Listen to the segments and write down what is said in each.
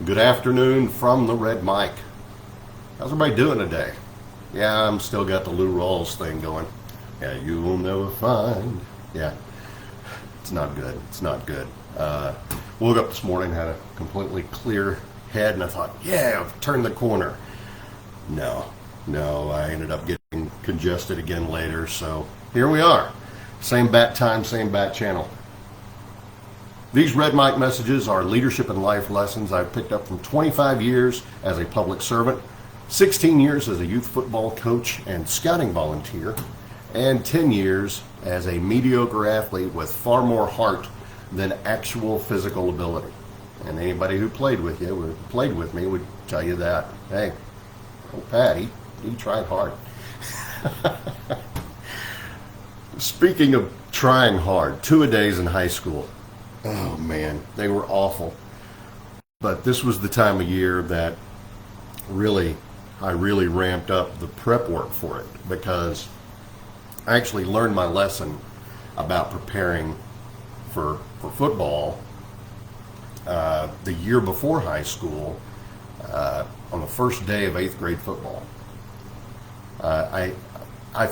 Good afternoon from the Red Mic. How's everybody doing today? Yeah, I'm still got the Lou Rawls thing going. Yeah, you will never find. Yeah, it's not good. It's not good. Woke up this morning, had a completely clear head, and I thought, yeah, I've turned the corner. No, I ended up getting congested again later, so here we are. Same bat time, same bat channel. These Red Mic messages are leadership and life lessons I've picked up from 25 years as a public servant, 16 years as a youth football coach and scouting volunteer, and 10 years as a mediocre athlete with far more heart than actual physical ability. And anybody who played with me would tell you that. Hey, old Patty, he tried hard. Speaking of trying hard, two-a-days in high school. Oh man, they were awful. But this was the time of year that I really ramped up the prep work for it, because I actually learned my lesson about preparing for football the year before high school, on the first day of 8th grade football. I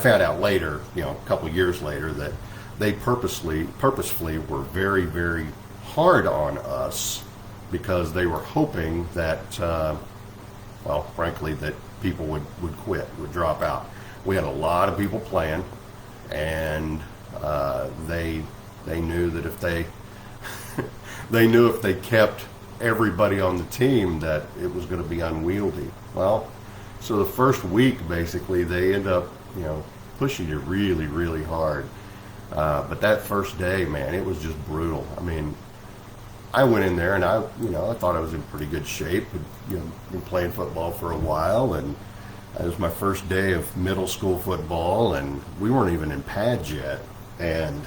found out later, a couple years later, that they purposefully were very, very hard on us because they were hoping that, frankly, that people would quit, would drop out. We had a lot of people playing, and they knew that if they if they kept everybody on the team, that it was going to be unwieldy. Well, so the first week, basically, they end up, pushing you really, really hard. But that first day, man, it was just brutal. I mean, I went in there and I thought I was in pretty good shape. Been playing football for a while, and it was my first day of middle school football, and we weren't even in pads yet. And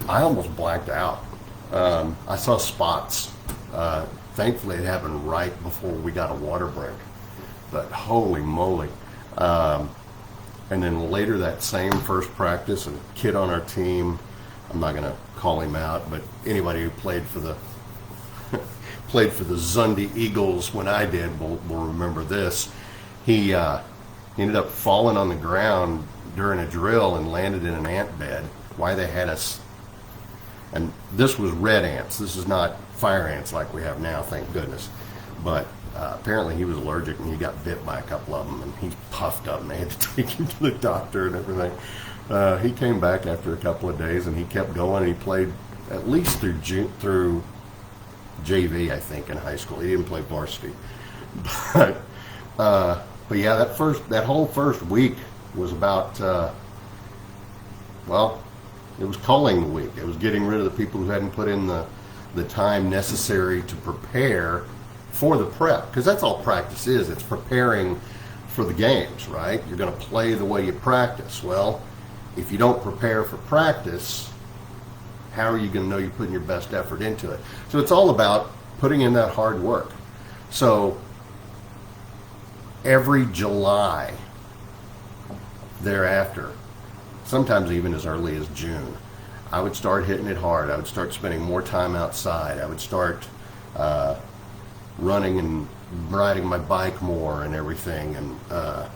I almost blacked out. I saw spots. Thankfully, it happened right before we got a water break. But holy moly. And then later that same first practice, a kid on our team, I'm not going to call him out, but anybody who played for the Zundy Eagles when I did will remember this. He ended up falling on the ground during a drill and landed in an ant bed. Why they had us, and this was red ants. This is not fire ants like we have now, thank goodness. But apparently he was allergic, and he got bit by a couple of them, and he puffed up, and they had to take him to the doctor and everything. He came back after a couple of days, and he kept going. And he played at least through JV, I think, in high school. He didn't play varsity, but yeah, that whole first week was about it was culling week. It was getting rid of the people who hadn't put in the time necessary to prepare for the prep, because that's all practice is. It's preparing for the games, right? You're going to play the way you practice. Well, if you don't prepare for practice, how are you going to know you're putting your best effort into it? So it's all about putting in that hard work. So every July thereafter, sometimes even as early as June, I would start hitting it hard. I would start spending more time outside. I would start running and riding my bike more and everything. And I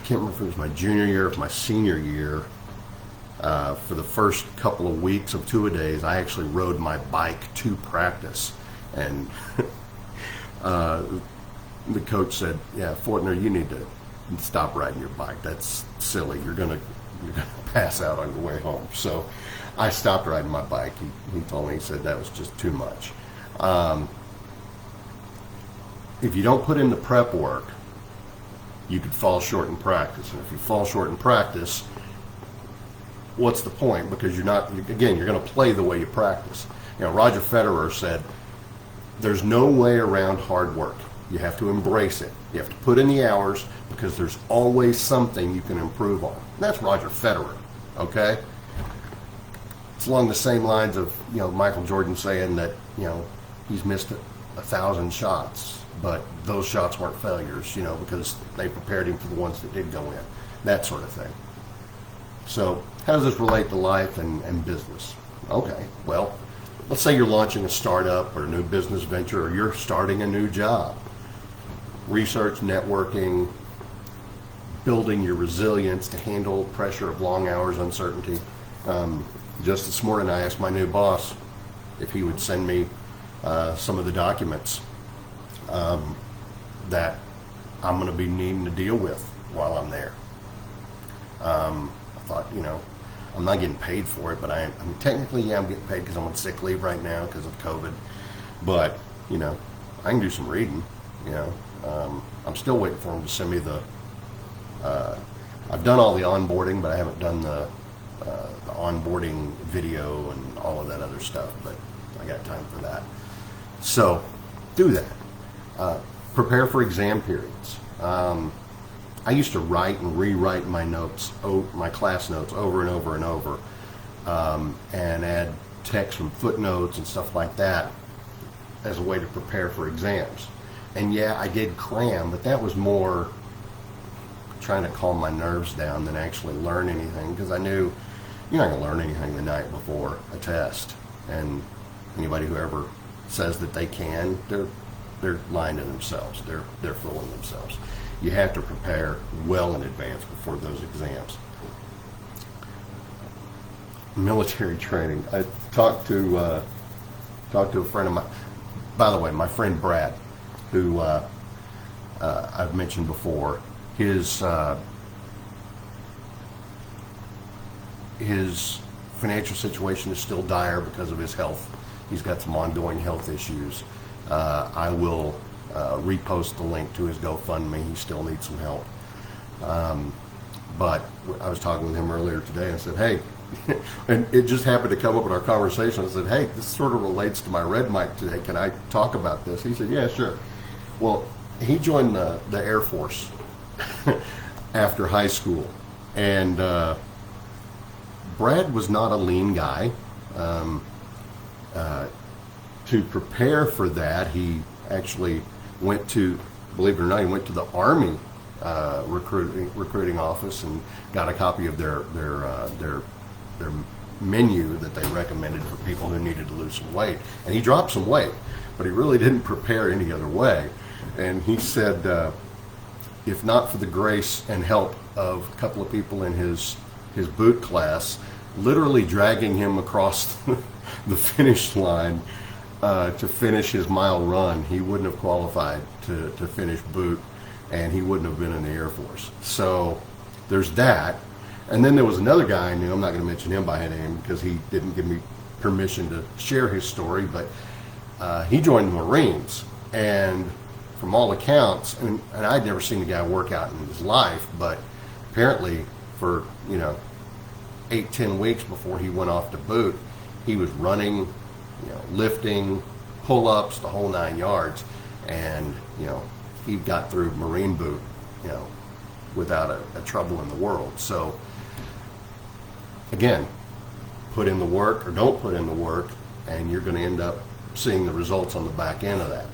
can't remember if it was my junior year or my senior year. For the first couple of weeks of two-a-days, I actually rode my bike to practice. And the coach said, "Yeah, Fortner, you need to stop riding your bike. That's silly. You're gonna pass out on your way home." So I stopped riding my bike. He told me, he said that was just too much. If you don't put in the prep work, you could fall short in practice. And if you fall short in practice, what's the point? Because you're going to play the way you practice. Roger Federer said, there's no way around hard work. You have to embrace it. You have to put in the hours, because there's always something you can improve on. And that's Roger Federer, okay? It's along the same lines of, Michael Jordan saying that, he's missed 1,000 shots, but those shots weren't failures, because they prepared him for the ones that did go in, that sort of thing. So how does this relate to life and business? Okay, well, let's say you're launching a startup or a new business venture, or you're starting a new job. Research, networking, building your resilience to handle pressure of long hours, uncertainty. Just this morning, I asked my new boss if he would send me some of the documents that I'm going to be needing to deal with while I'm there. I thought, I'm not getting paid for it, but I mean, technically, yeah, I'm getting paid because I'm on sick leave right now because of COVID. But, I can do some reading, I'm still waiting for him to send me I've done all the onboarding, but I haven't done the onboarding video and all of that other stuff, but I got time for that. So, do that. Prepare for exam periods. I used to write and rewrite my notes, my class notes, over and over and over, and add text and footnotes and stuff like that as a way to prepare for exams. And yeah, I did cram, but that was more trying to calm my nerves down than actually learn anything, because I knew you're not going to learn anything the night before a test. And anybody who ever says that they can, they're lying to themselves. They're fooling themselves. You have to prepare well in advance before those exams. Military training. I talked to a friend of mine. By the way, my friend Brad, who I've mentioned before, his financial situation is still dire because of his health. He's got some ongoing health issues. I will repost the link to his GoFundMe. He still needs some help. But I was talking with him earlier today, and I said, hey, and it just happened to come up in our conversation. I said, hey, this sort of relates to my red mic today. Can I talk about this? He said, yeah, sure. Well, he joined the Air Force after high school. And Brad was not a lean guy. To prepare for that, he actually went to, believe it or not, he went to the Army recruiting office and got a copy of their menu that they recommended for people who needed to lose some weight. And he dropped some weight, but he really didn't prepare any other way. And he said, if not for the grace and help of a couple of people in his boot class, literally dragging him across the finish line to finish his mile run, he wouldn't have qualified to finish boot, and he wouldn't have been in the Air Force. So there's that. And then there was another guy I knew, I'm not going to mention him by name because he didn't give me permission to share his story, but he joined the Marines, and from all accounts, and I'd never seen the guy work out in his life, but apparently for 8-10 weeks before he went off to boot, he was running, lifting, pull-ups, the whole 9 yards, and he got through Marine boot, without a trouble in the world. So again, put in the work or don't put in the work, and you're going to end up seeing the results on the back end of that.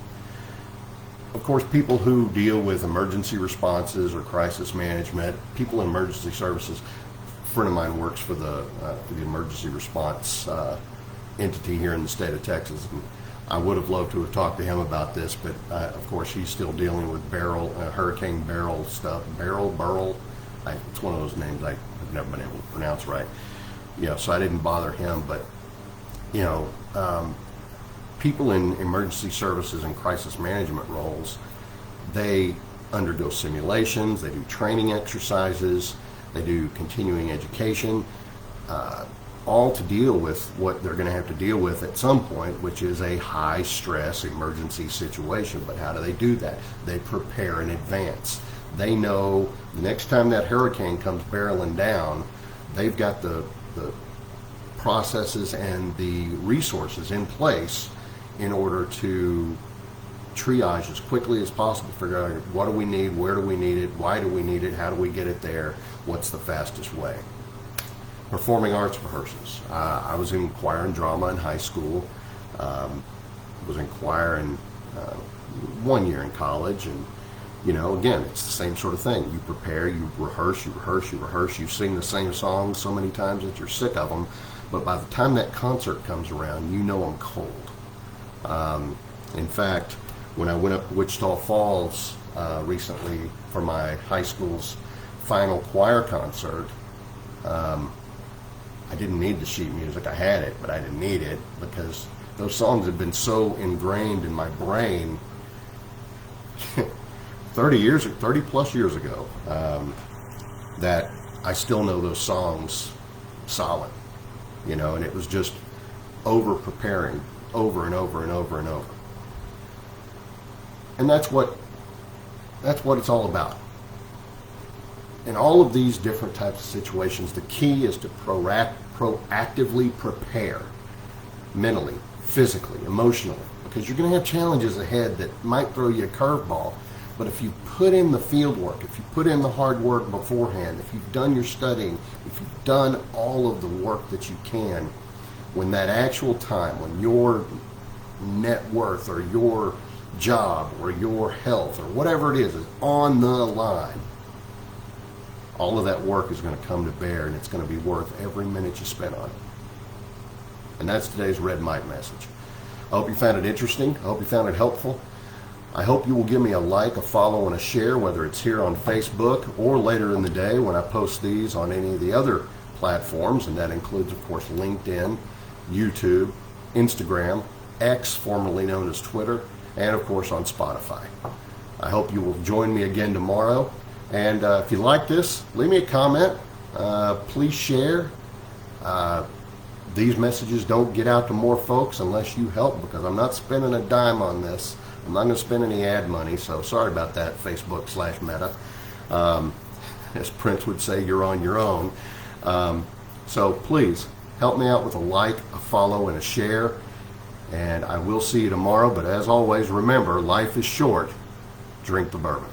Of course, people who deal with emergency responses or crisis management, people in emergency services. A friend of mine works for the emergency response entity here in the state of Texas. And I would have loved to have talked to him about this, but of course he's still dealing with Hurricane Beryl stuff. Burl. It's one of those names I've never been able to pronounce right. So I didn't bother him, but people in emergency services and crisis management roles, they undergo simulations, they do training exercises, they do continuing education, all to deal with what they're going to have to deal with at some point, which is a high stress emergency situation. But how do they do that? They prepare in advance. They know the next time that hurricane comes barreling down, they've got the processes and the resources in place in order to triage as quickly as possible, figure out what do we need, where do we need it, why do we need it, how do we get it there, what's the fastest way. Performing arts rehearsals. I was in choir and drama in high school, was in choir in 1 year in college, and again, it's the same sort of thing. You prepare, you rehearse, you sing the same songs so many times that you're sick of them, but by the time that concert comes around, you know I'm cold. In fact, when I went up to Wichita Falls recently for my high school's final choir concert, I didn't need the sheet music. I had it, but I didn't need it because those songs had been so ingrained in my brain 30 plus years ago, that I still know those songs solid, you know, and it was just over preparing over and over and over and over. And that's what it's all about. In all of these different types of situations, the key is to proactively prepare mentally, physically, emotionally, because you're going to have challenges ahead that might throw you a curveball. But if you put in the field work, if you put in the hard work beforehand, if you've done your studying, if you've done all of the work that you can, when that actual time, when your net worth or your job or your health or whatever it is on the line, all of that work is going to come to bear, and it's going to be worth every minute you spend on it. And that's today's Red Mike message. I hope you found it interesting. I hope you found it helpful. I hope you will give me a like, a follow, and a share, whether it's here on Facebook or later in the day when I post these on any of the other platforms, and that includes, of course, LinkedIn, YouTube, Instagram, X, formerly known as Twitter, and, of course, on Spotify. I hope you will join me again tomorrow. And if you like this, leave me a comment. Please share. These messages don't get out to more folks unless you help, because I'm not spending a dime on this. I'm not going to spend any ad money, so sorry about that, Facebook/Meta. As Prince would say, you're on your own. So please help me out with a like, a follow, and a share. And I will see you tomorrow. But as always, remember, life is short. Drink the bourbon.